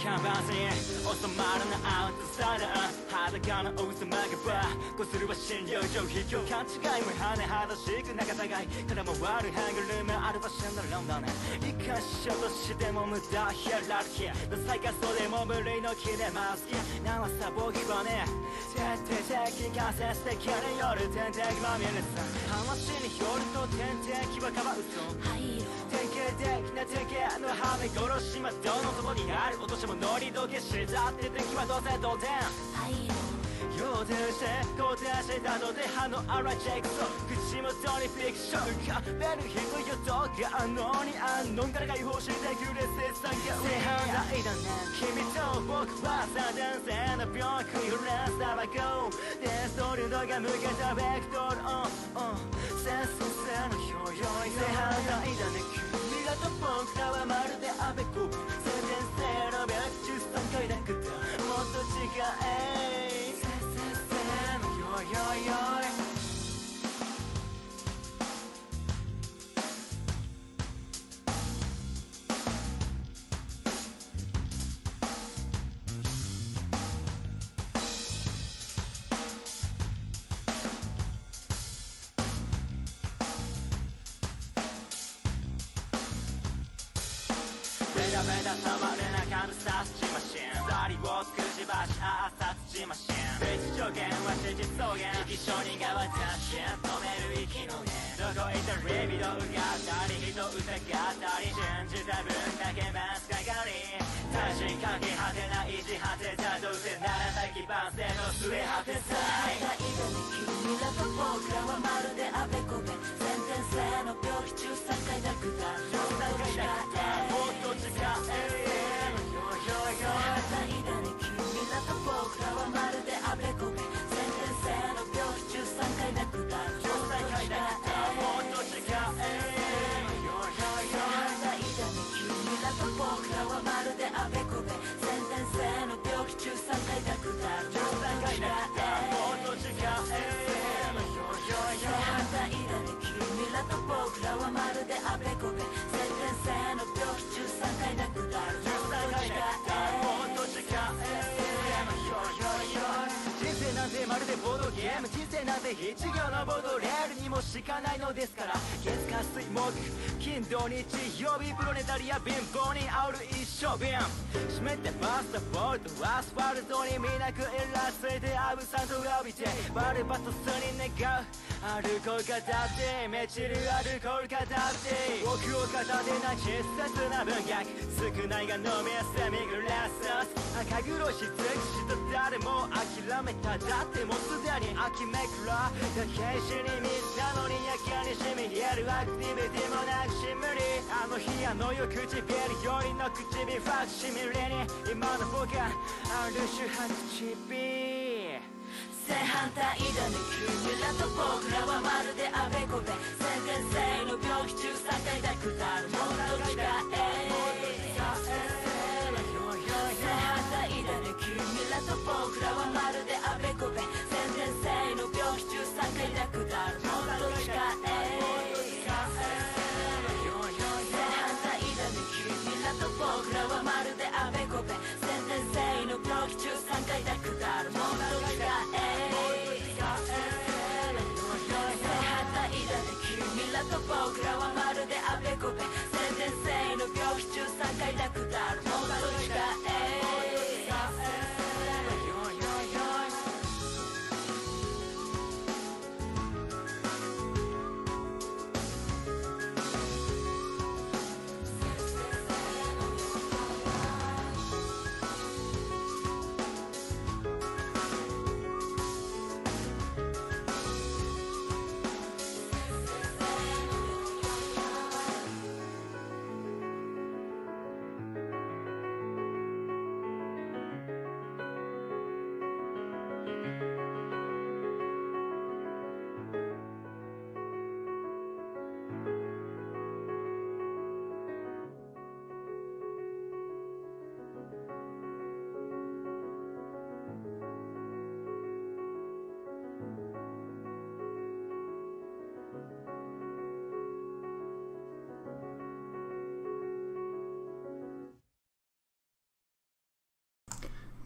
看板に収まらないアウトサイダー裸の王様がこするは診療所卑怯勘違いも甚だしく仲違いから回るハングルームある場所のロンドン生かしようとしても無駄ヒエラルキーダサいかそれも無理の木でマスキなわさボギバネ徹底的に間接的による天敵まみれさ話によると天敵はカバウソ典型的な典型のはめ殺し窓の底にある落とし物に時計しざって敵はどうせ同点予定して肯定したので歯の荒いチェックソ口元にフィクションかべる人よ動画のに飲んだら解放してくれ生産が正反対だね君と僕はさ男性の病気揺らすタバコデストリードが向けたベクトル先生の表情正反対だね君らと僕らはまるでアベコ先生の113回だけどもっと違えよいよいよいベタベタ触れなかった殺人マシン二人をくじばし殺人マシン別助言は事実草原生き証人が私止める息の根どこ行ったリビドウがったり人疑ったり信じた分だけマスカがり大臣かけ果てない地果てたどうせならない基盤性の末果てさ間に君らと僕らはまるであべこべ先天性の病気中3回だくだ3回だくだもっと違え間に君らと僕らはまるであべこべ先天性の病気中3回だくだ13回だくだもっと違え君らと僕らはまるであべこべ先天性の病気中3回だくだ13回だくだもっと違え反対だね君らと僕らはまるであべこべ先天性の病気中3回だくだ13回だくだもっと違え人生なんてまるでボードゲーム人生なんて一行のボードレールにもしかないのですから月火水木金土日曜日プロネタリア貧乏に煽る一生瓶湿ってバスタボールとアスファルトに見なくイラついてアブさんと浴びてバルバトスに願うアルコール片手メチルアルコール片手奥を片手な必殺な文学少ないが飲みやすいミグラス赤黒し尽くした誰も諦めただってもうすでに秋めくらだけ石に見たのにやけにしみ出るアクティビティもなくし無理あの日あの夜唇よりの唇ファクシミリに今の僕はある種白唇正反対だね君らと僕らはまるであべこべ先天性の病気中3回だくだるもっと違え正反対だね君らと僕らはまるであべこべ先天性の病気中3回だくだるもっと違え正反対だね君らと僕らはまるであべこべ先天性の病気中3回だくだるもっと違え君らと僕らはまるであべこべ先天性の病気中3回だくだるもっと違え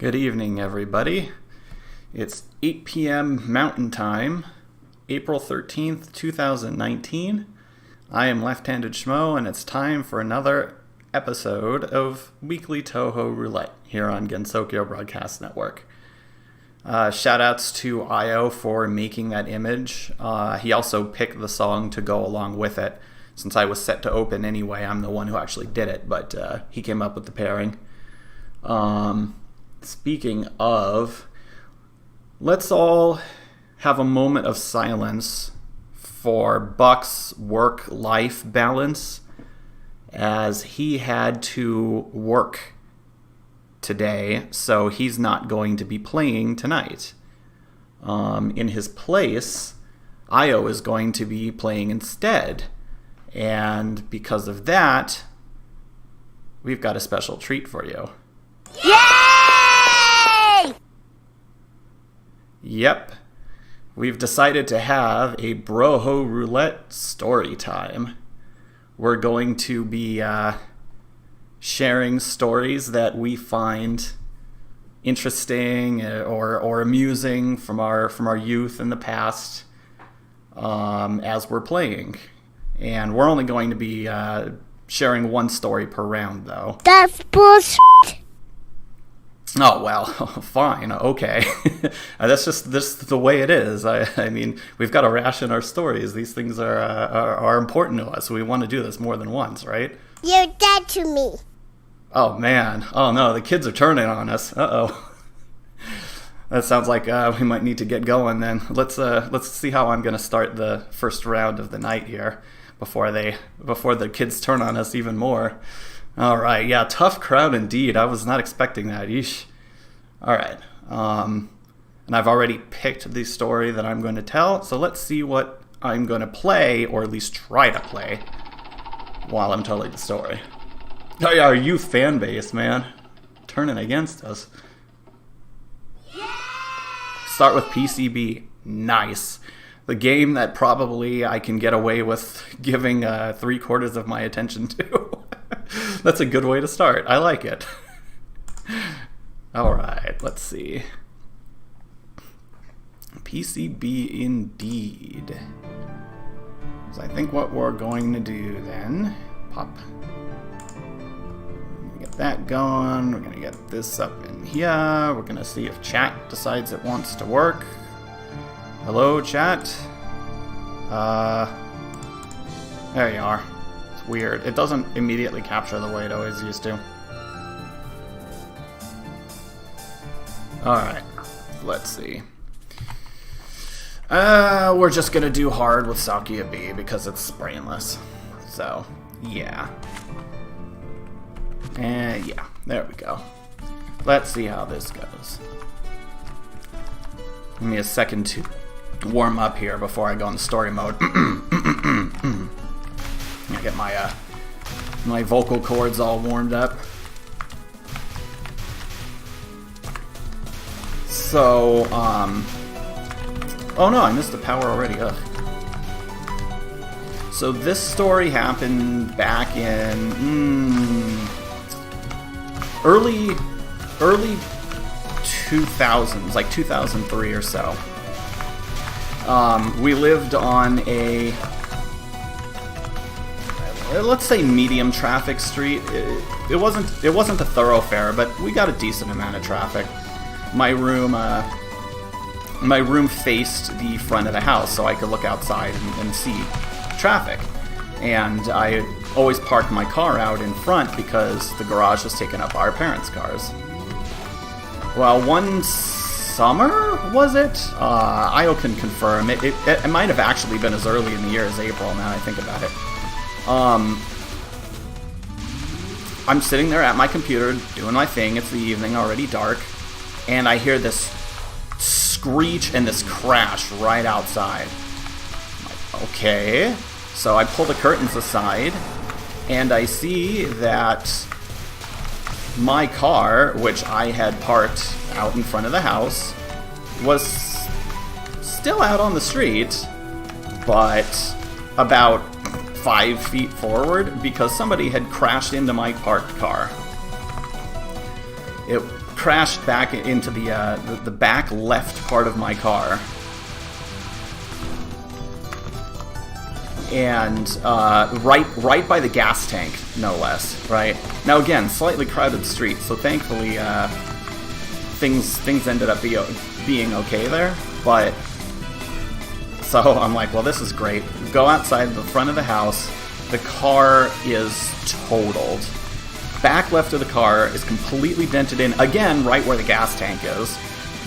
Good evening, everybody. It's 8 p.m. Mountain Time, April 13th, 2019. I am Left-Handed Schmo, and it's time for another episode of Weekly Touhou Roulette here on Gensokyo Broadcast Network. Shoutouts to Io for making that image. He also picked the song to go along with it. Since I was set to open anyway, I'm the one who actually did it, but he came up with the pairing. Speaking of, let's all have a moment of silence for Buck's work-life balance, as he had to work today, so he's not going to be playing tonight. In his place, Io is going to be playing instead, and because of that, we've got a special treat for you. Yay! Yep. We've decided to have a Broho Roulette story time. We're going to be sharing stories that we find interesting or amusing from our youth in the past as we're playing. And we're only going to be sharing one story per round, though. That's bullshit. Oh, well, fine, okay. That's just the way it is. I mean, we've got to ration our stories. These things are important to us. We want to do this more than once, right? You're dead to me. Oh, man. Oh, no, the kids are turning on us. Uh-oh. That sounds like we might need to get going then. Let's see how I'm going to start the first round of the night here before the kids turn on us even more. All right, yeah, tough crowd indeed. I was not expecting that. Yeesh. All right, and I've already picked the story that I'm going to tell, so let's see what I'm going to play, or at least try to play, while I'm telling the story. Oh yeah, our youth fan base, man. Turning against us. Start with PCB. Nice. The game that probably I can get away with giving 3/4 of my attention to. That's a good way to start. I like it. Alright, let's see. PCB indeed. So I think what we're going to do then, pop. Get that going. We're going to get this up in here. We're going to see if chat decides it wants to work. Hello, chat. There you are. It's weird. It doesn't immediately capture the way it always used to. Alright. Let's see. We're just gonna do hard with Sakia B because it's brainless. So, yeah. And yeah, there we go. Let's see how this goes. Give me a second to warm up here before I go in story mode. I get my vocal cords all warmed up. So, oh no, I missed the power already. Ugh. So this story happened back in early 2000s, like 2003 or so. We lived on a, let's say, medium traffic street. It wasn't a thoroughfare, but we got a decent amount of traffic. My room faced the front of the house, so I could look outside and see traffic. And I always parked my car out in front because the garage was taking up our parents' cars. Well, one summer, was it? Io can confirm. It might have actually been as early in the year as April, now I think about it. I'm sitting there at my computer doing my thing. It's the evening, already dark. And I hear this screech and this crash right outside. I'm like, okay. So I pull the curtains aside, and I see that my car, which I had parked out in front of the house, was still out on the street, but about 5 feet forward because somebody had crashed into my parked car. It crashed back into the back left part of my car. And right by the gas tank, no less. Right now, again, slightly crowded street, so thankfully things ended up being okay there. But so I'm like, well, this is great. Go outside the front of the house. The car is totaled. Back left of the car is completely dented in, again, right where the gas tank is.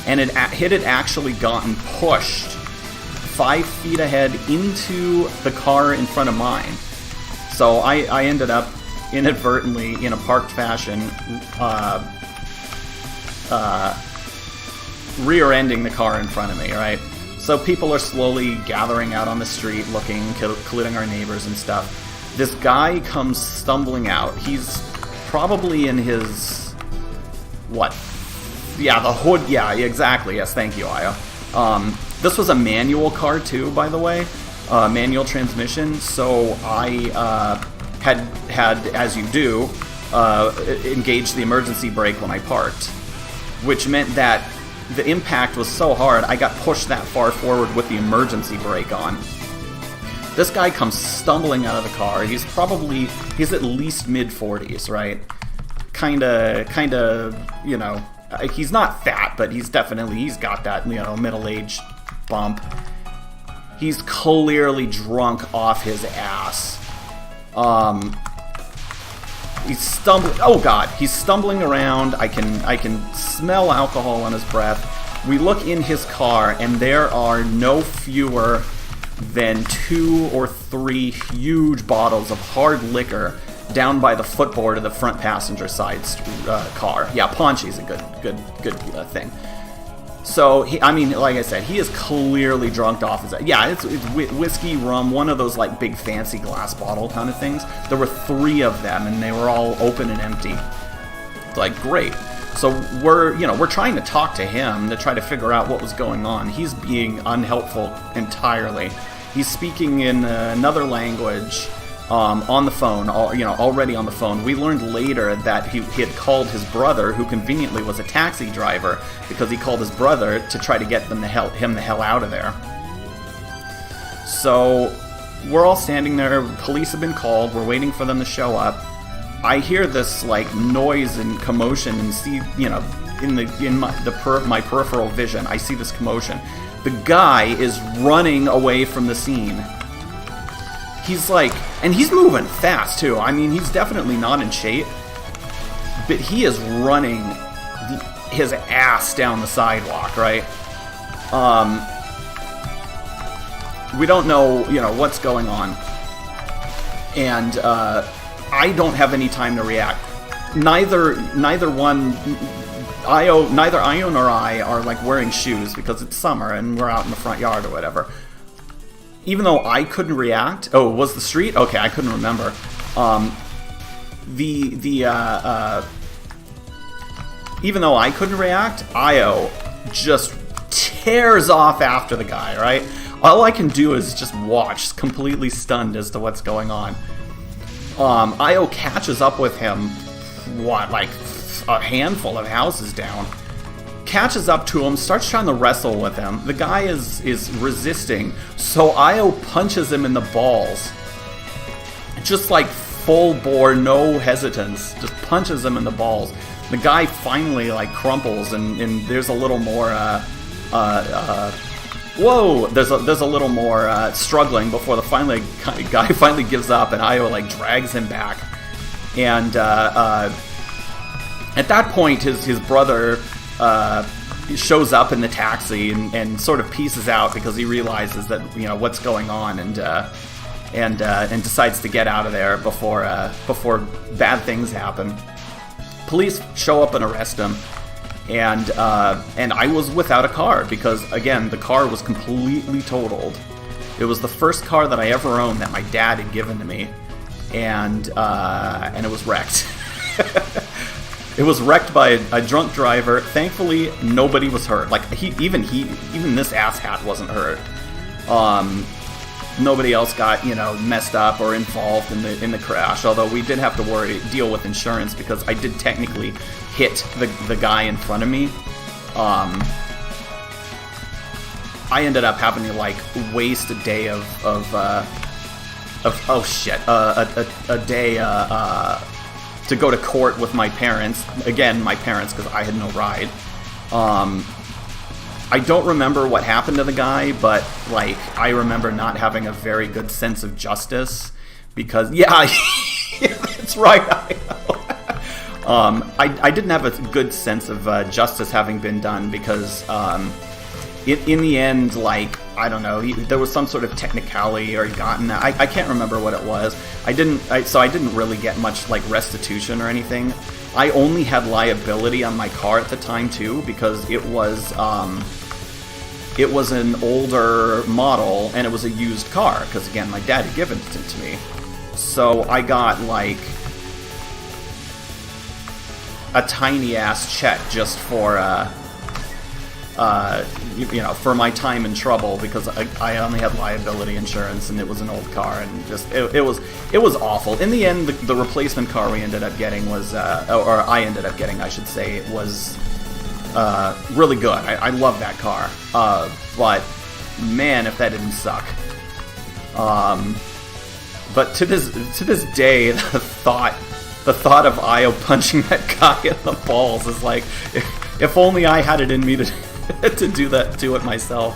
And it had actually gotten pushed 5 feet ahead into the car in front of mine. So I ended up inadvertently, in a parked fashion, rear-ending the car in front of me, right? So people are slowly gathering out on the street, looking, including our neighbors and stuff. This guy comes stumbling out. He's probably in his... what? Yeah, the hood. Yeah, exactly. Yes, thank you, Io. This was a manual car, too, by the way. Manual transmission. So I had, as you do, engaged the emergency brake when I parked. Which meant that the impact was so hard, I got pushed that far forward with the emergency brake on. This guy comes stumbling out of the car. He's at least mid-40s, right? Kinda, you know, he's not fat, but he's got that, you know, middle-aged bump. He's clearly drunk off his ass. He's stumbling. Oh God, he's stumbling around. I can smell alcohol on his breath. We look in his car, and there are no fewer than 2 or 3 huge bottles of hard liquor down by the footboard of the front passenger side car. Yeah, Paunchy's a good thing. So, like I said, he is clearly drunk off his... Yeah, it's whiskey, rum, one of those, like, big fancy glass bottle kind of things. There were 3 of them, and they were all open and empty. Like, great. So we're trying to talk to him to try to figure out what was going on. He's being unhelpful entirely. He's speaking in another language on the phone, already on the phone. We learned later that he had called his brother, who conveniently was a taxi driver, because he called his brother to try to get him the hell out of there. So we're all standing there. Police have been called. We're waiting for them to show up. I hear this like noise and commotion, and see, you know, in my peripheral vision, I see this commotion. The guy is running away from the scene. He's like, and he's moving fast too. I mean, he's definitely not in shape, but he is running his ass down the sidewalk, right? We don't know, you know, what's going on, and I don't have any time to react. Neither Io nor I are like wearing shoes because it's summer and we're out in the front yard or whatever. Even though I couldn't react... Oh, was the street? Okay, I couldn't remember. Even though I couldn't react, Io just tears off after the guy, right? All I can do is just watch, completely stunned as to what's going on. Io catches up with him, like a handful of houses down. Catches up to him, starts trying to wrestle with him. The guy is resisting, so Io punches him in the balls. Just like full bore, no hesitance. Just punches him in the balls. The guy finally like crumples, and there's a little more whoa! There's a little more struggling before the guy finally gives up, and Io like drags him back. And at that point, his brother shows up in the taxi and sort of pieces out because he realizes that, you know, what's going on, and decides to get out of there before bad things happen. Police show up and arrest him, and I was without a car because, again, the car was completely totaled. It was the first car that I ever owned that my dad had given to me, and it was wrecked. It was wrecked by a drunk driver. Thankfully, nobody was hurt. Like even this asshat wasn't hurt. Nobody else got, you know, messed up or involved in the crash. Although we did have to deal with insurance because I did technically hit the guy in front of me. I ended up having to like waste a day a day to go to court with my parents. Again, my parents, because I had no ride. I don't remember what happened to the guy, but like I remember not having a very good sense of justice because that's right. I didn't have a good sense of justice having been done because in the end, like, I don't know, there was some sort of technicality or gotten. I can't remember what it was. So I didn't really get much like restitution or anything. I only had liability on my car at the time too because it was an older model and it was a used car because again my dad had given it to me. So I got like a tiny ass check just for for my time in trouble because I only had liability insurance and it was an old car and just it was awful. In the end, the replacement car we ended up getting was or I ended up getting, I should say, it was really good. I love that car, but man, if that didn't suck. But to this day, the thought of Io punching that guy in the balls is like, if only I had it in me to do it myself.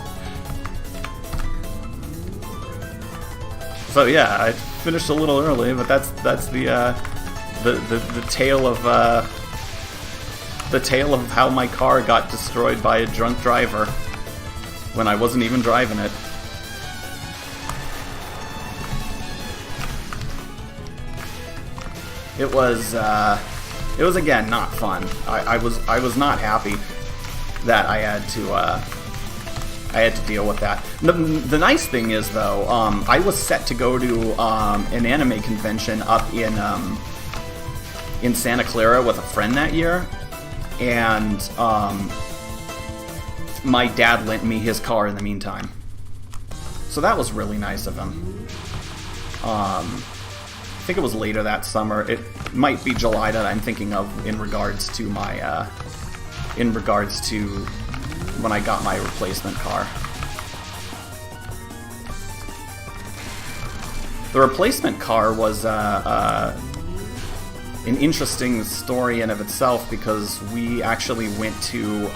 So yeah, I finished a little early, but that's the tale of how my car got destroyed by a drunk driver when I wasn't even driving it. It was again not fun. I was not happy that I had to deal with that. The nice thing is though, I was set to go to an anime convention up in Santa Clara with a friend that year, and my dad lent me his car in the meantime. So that was really nice of him. I think it was later that summer. It might be July that I'm thinking of in regards to when I got my replacement car. The replacement car was an interesting story in of itself because we actually went to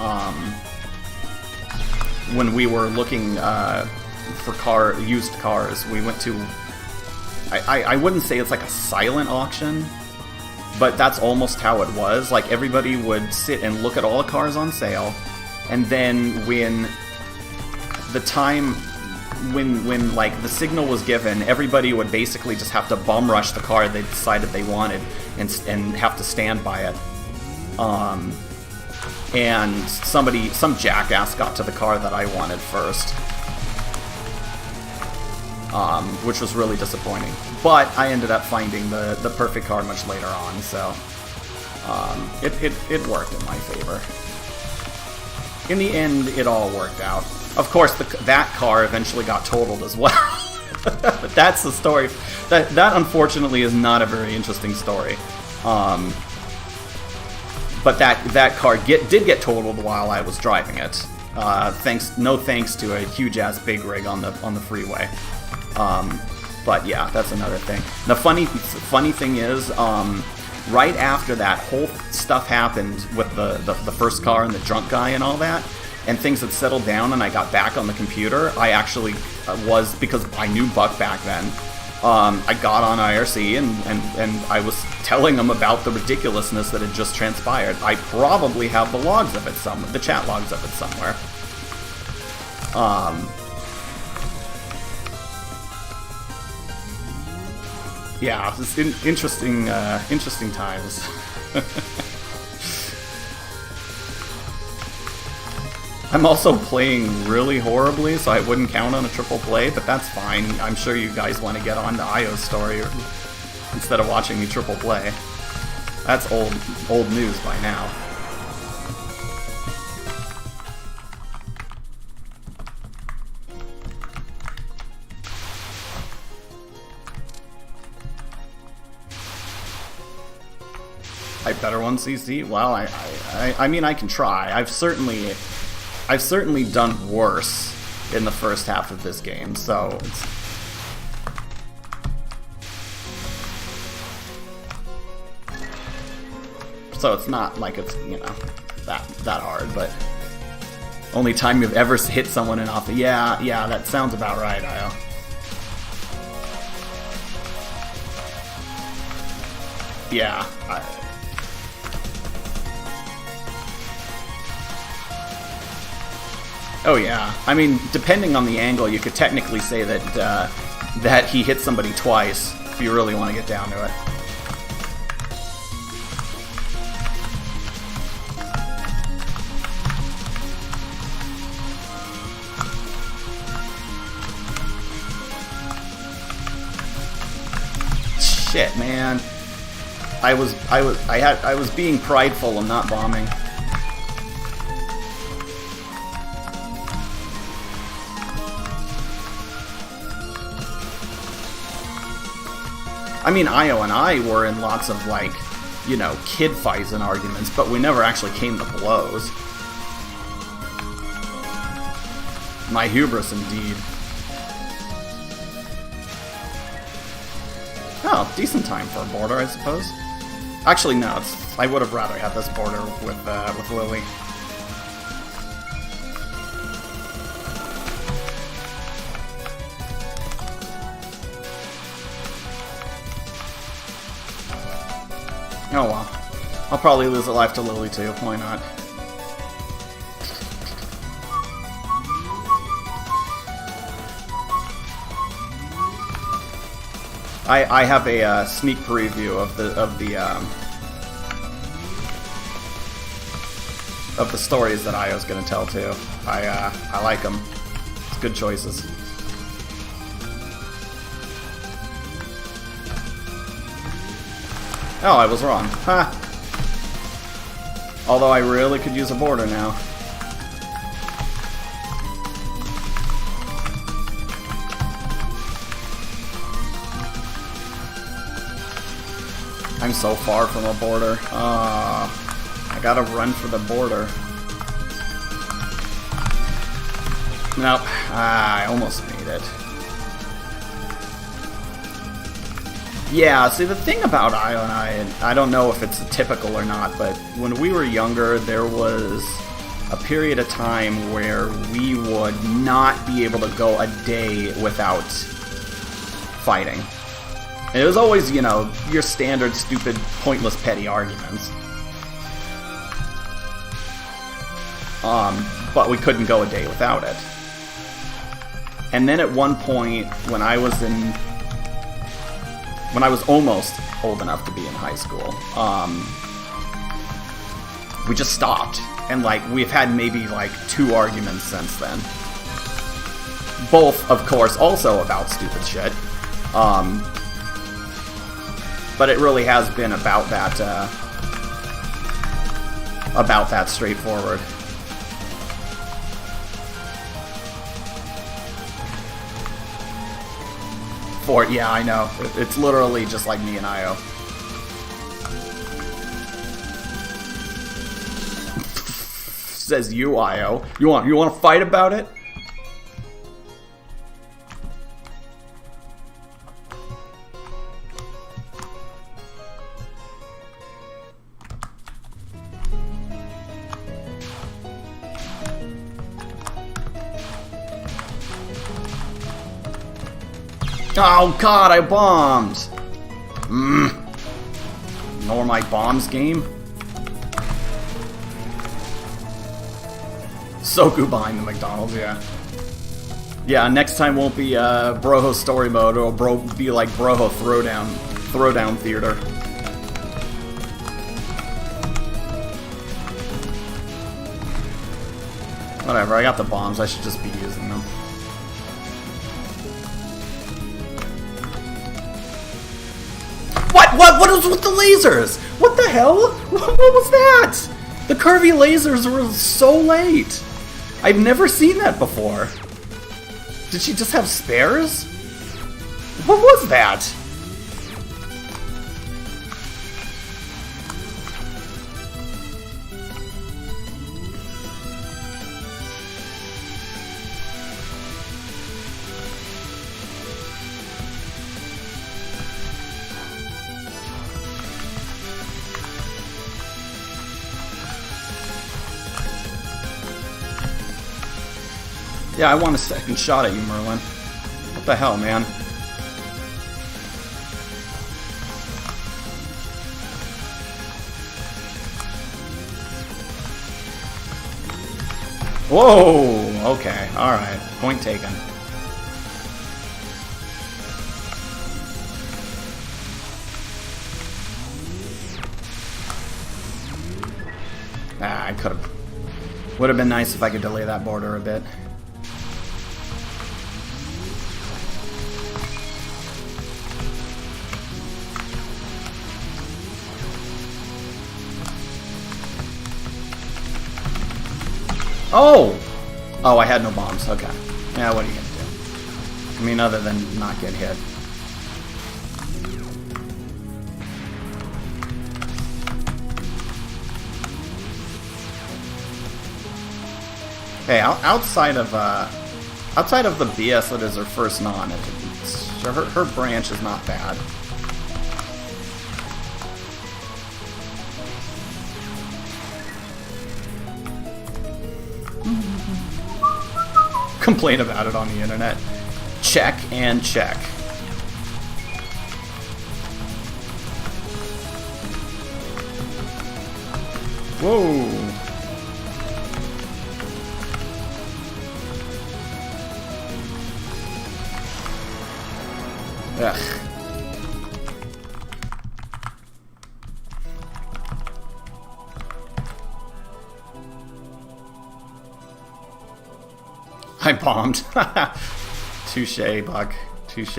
when we were looking for used cars, we went to I wouldn't say it's like a silent auction, but that's almost how it was. Like everybody would sit and look at all the cars on sale, and then when like the signal was given, everybody would basically just have to bum rush the car they decided they wanted and have to stand by it. And some jackass got to the car that I wanted first. Which was really disappointing. But I ended up finding the perfect car much later on, so it worked in my favor. In the end, it all worked out. Of course, that car eventually got totaled as well. But that's the story. That unfortunately is not a very interesting story. But that car did get totaled while I was driving it. No thanks to a huge ass big rig on the freeway. But yeah, that's another thing. The funny thing is, right after that whole stuff happened with the first car and the drunk guy and all that, and things had settled down and I got back on the computer, I actually was, because I knew Buck back then, I got on IRC and I was telling them about the ridiculousness that had just transpired. I probably have the logs of it the chat logs of it somewhere. Yeah, it's interesting times. I'm also playing really horribly, so I wouldn't count on a triple play, but that's fine. I'm sure you guys want to get on to Io's story instead of watching me triple play. That's old news by now. I better 1cc? Well, I mean, I can try. I've certainly done worse in the first half of this game, so it's not like it's, you know, that hard, but only time you've ever hit someone in off. Yeah, that sounds about right, Io. Yeah. Oh yeah. I mean, depending on the angle, you could technically say that that he hit somebody twice if you really want to get down to it. Shit, man. I was being prideful and not bombing. I mean, Io and I were in lots of, like, you know, kid fights and arguments, but we never actually came to blows. My hubris, indeed. Oh, decent time for a border, I suppose. Actually, no. I would have rather had this border with Lily. Oh well. I'll probably lose a life to Lily too. Why not? I have a sneak preview of the stories that Io's gonna tell too. I like them. It's good choices. Oh, I was wrong. Ha! Although I really could use a border now. I'm so far from a border. I gotta run for the border. Nope. I almost made it. Yeah, see, the thing about Io and I don't know if it's typical or not, but when we were younger, there was a period of time where we would not be able to go a day without fighting. And it was always, you know, your standard, stupid, pointless, petty arguments. But we couldn't go a day without it. And then at one point, when I was almost old enough to be in high school, we just stopped. And, like, we've had maybe, like, 2 arguments since then. Both, of course, also about stupid shit. But it really has been about that straightforward. Yeah, I know. It's literally just like me and Io. Says you, Io. You want to fight about it? Oh god, I bombed! Ignore my bombs game. Soku behind the McDonald's, yeah. Yeah, next time won't be Broho story mode, it'll be like Broho throwdown theater. Whatever, I got the bombs, I should just be using them. What was with the lasers? What the hell? What was that? The curvy lasers were so late. I've never seen that before. Did she just have spares? What was that? Yeah, I want a second shot at you, Merlin. What the hell, man? Whoa! Okay, alright. Point taken. Ah, I could've... Would've been nice if I could delay that border a bit. Oh! Oh, I had no bombs. Okay. Yeah, what are you gonna do? I mean, other than not get hit. Hey, outside of the BS that is her first non, her branch is not bad. Complain about it on the internet. Check and check. Whoa. Ugh. I bombed. Touche, Buck. Touche.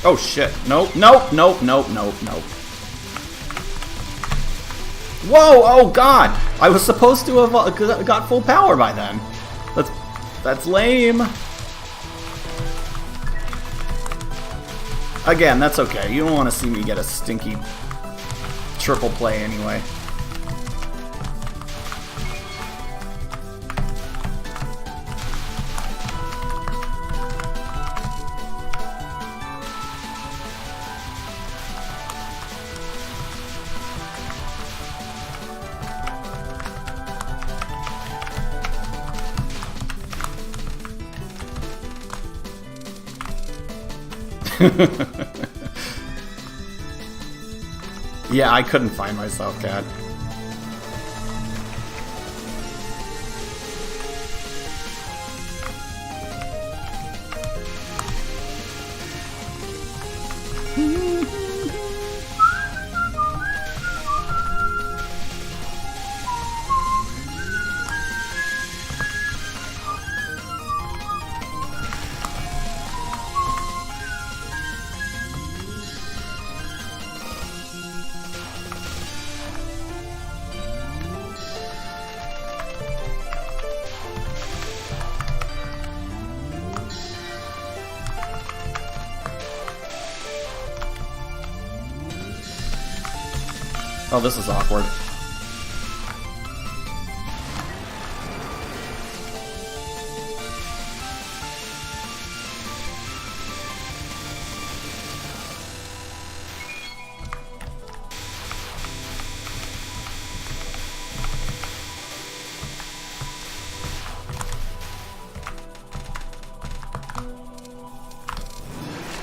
Oh shit. Nope, nope, nope, nope, nope, nope. Whoa! Oh god! I was supposed to have got full power by then. That's lame. Again, that's okay. You don't want to see me get a stinky triple play anyway. Yeah, I couldn't find myself, Cat. Oh, this is awkward.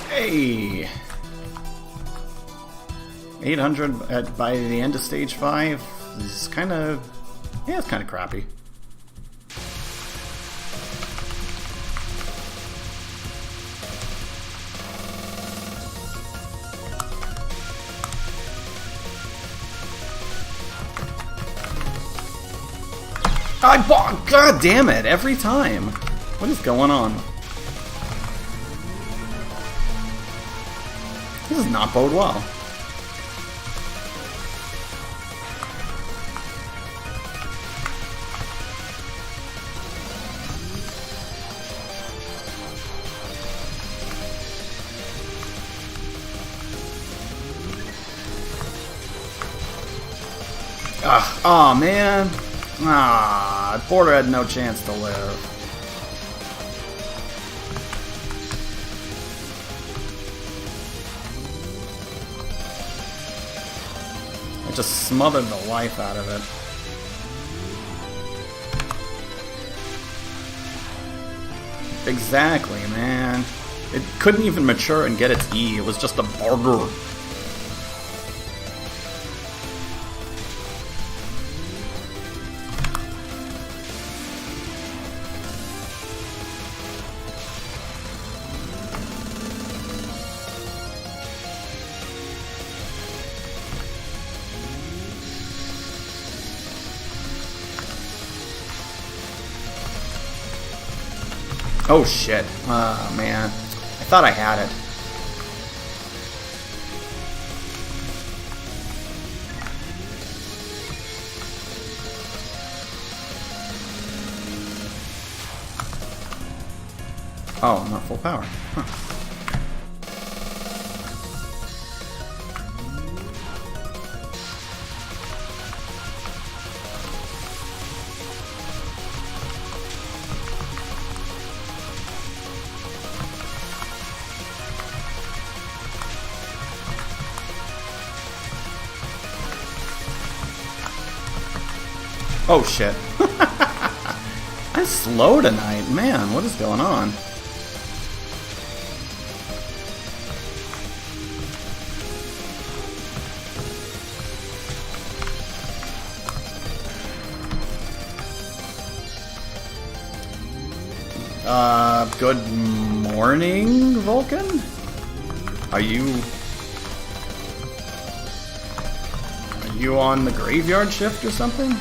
Hey! 800 by the end of stage 5 is kind of... yeah, it's kind of crappy. I bought... god damn it, every time! What is going on? This does not bode well. Oh man. Border had no chance to live. I just smothered the life out of it. Exactly, man. It couldn't even mature and get its E. It was just a burger. Oh shit. Oh man. I thought I had it. Oh, not full power. Huh. Oh shit. I'm slow tonight. Man, what is going on? Good morning, Vulcan? Are you on the graveyard shift or something?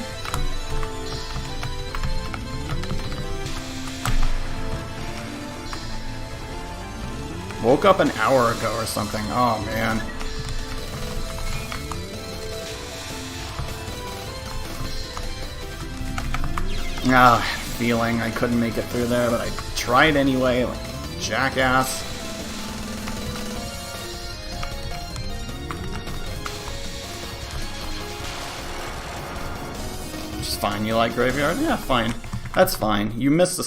Woke up an hour ago or something. Oh, man. Feeling I couldn't make it through there, but I tried anyway, like a jackass. Which is fine. You like graveyard? Yeah, fine. That's fine. You missed a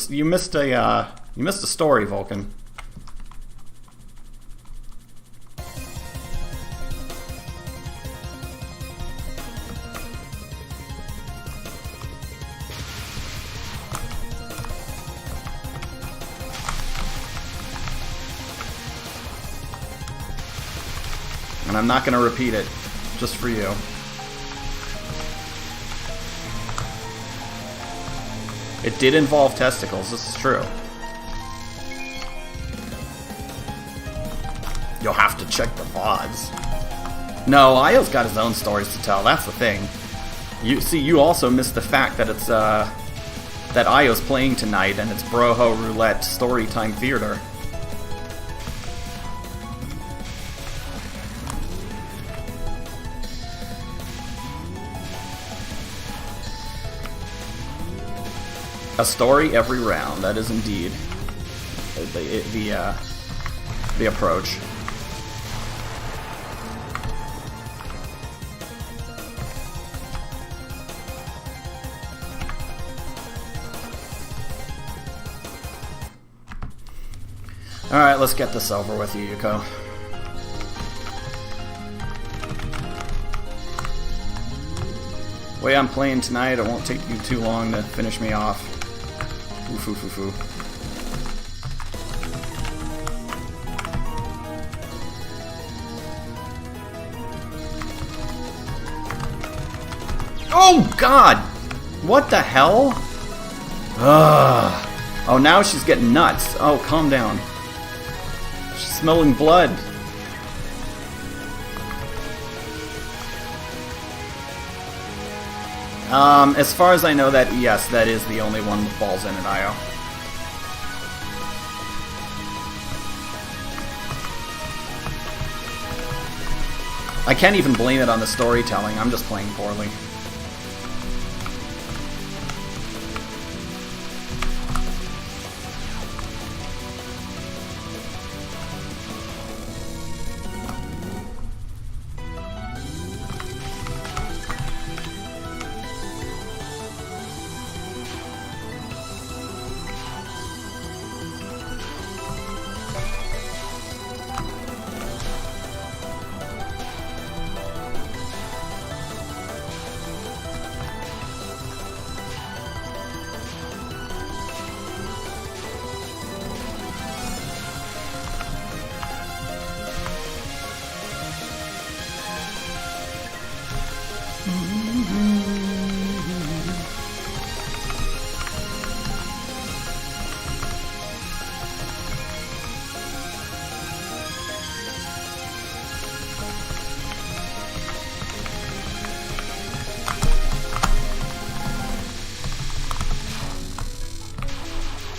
story, Vulcan. And I'm not going to repeat it, just for you. It did involve testicles, this is true. You'll have to check the VODs. No, Io's got his own stories to tell, that's the thing. You also missed the fact that it's, that Io's playing tonight, and it's Broho Roulette Storytime Theater. A story every round, that is indeed the approach. Alright, let's get this over with, Yuko. The way I'm playing tonight, it won't take you too long to finish me off. Oof, oof, oof, oof. Oh, God! What the hell? Ugh. Oh, now she's getting nuts. Oh, calm down. She's smelling blood. As far as I know, that yes, that is the only one with balls in it, Io. I can't even blame it on the storytelling, I'm just playing poorly.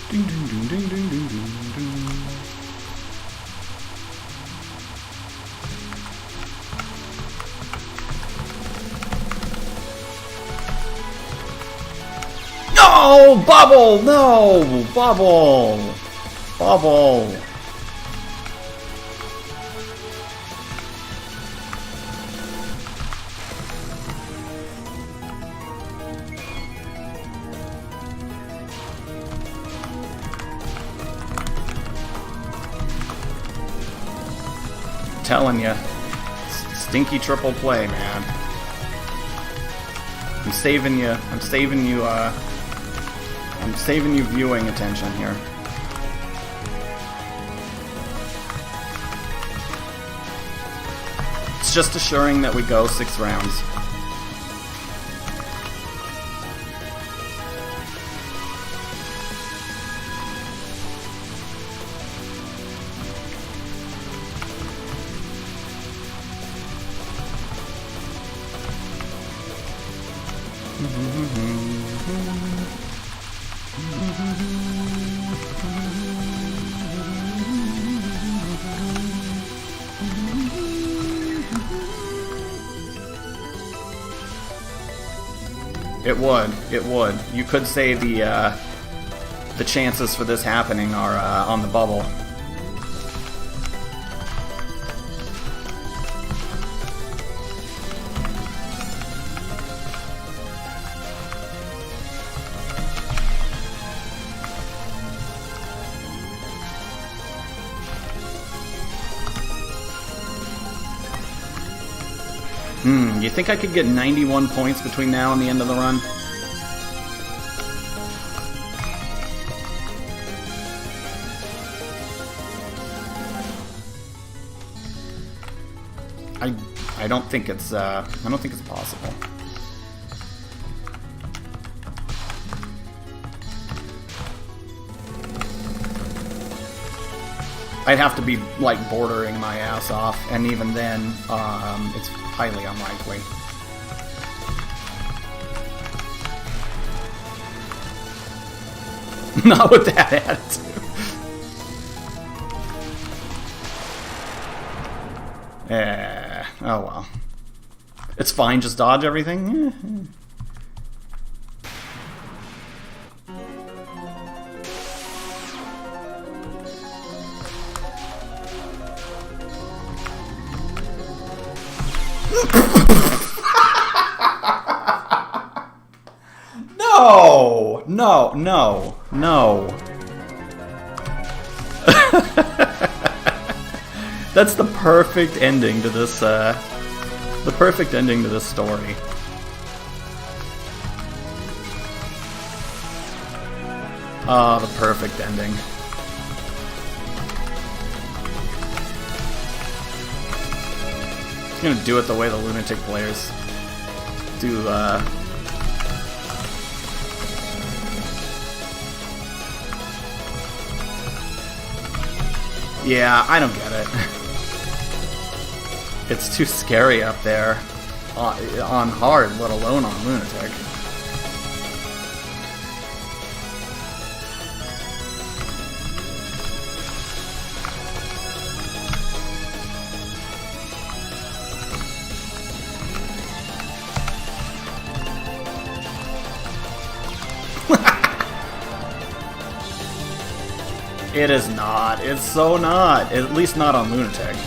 Ding, ding, ding, ding, ding, ding, ding, ding. No! Bubble! No! Bubble! Bubble! Telling you, stinky triple play, man. I'm saving you viewing attention here. It's just assuring that we go 6 rounds. It would. You could say the chances for this happening are on the bubble. You think I could get 91 points between now and the end of the run? I don't think it's possible. I'd have to be like bordering my ass off, and even then, it's highly unlikely. Not with that attitude. Oh well. It's fine, just dodge everything. No! No, no, no. That's the perfect ending to this, story. Ah, the perfect ending. I'm gonna do it the way the lunatic players do, Yeah, I don't get it. It's too scary up there on hard, let alone on lunatic. It is not. It's so not. At least not on lunatic.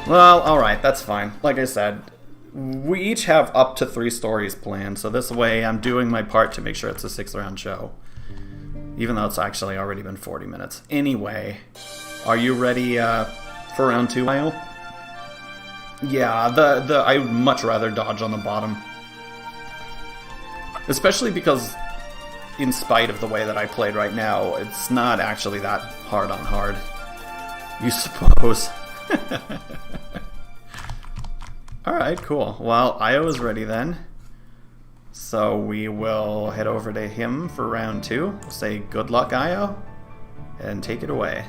Well, alright, that's fine. Like I said, we each have up to 3 stories planned, so this way I'm doing my part to make sure it's a 6-round show. Even though it's actually already been 40 minutes. Anyway, are you ready for round 2, Lyle? Yeah, I'd much rather dodge on the bottom. Especially because, in spite of the way that I played right now, it's not actually that hard on hard. You suppose. Alright, cool. Well, Io is ready then. So we will head over to him for round 2. We'll say good luck, Io, and take it away.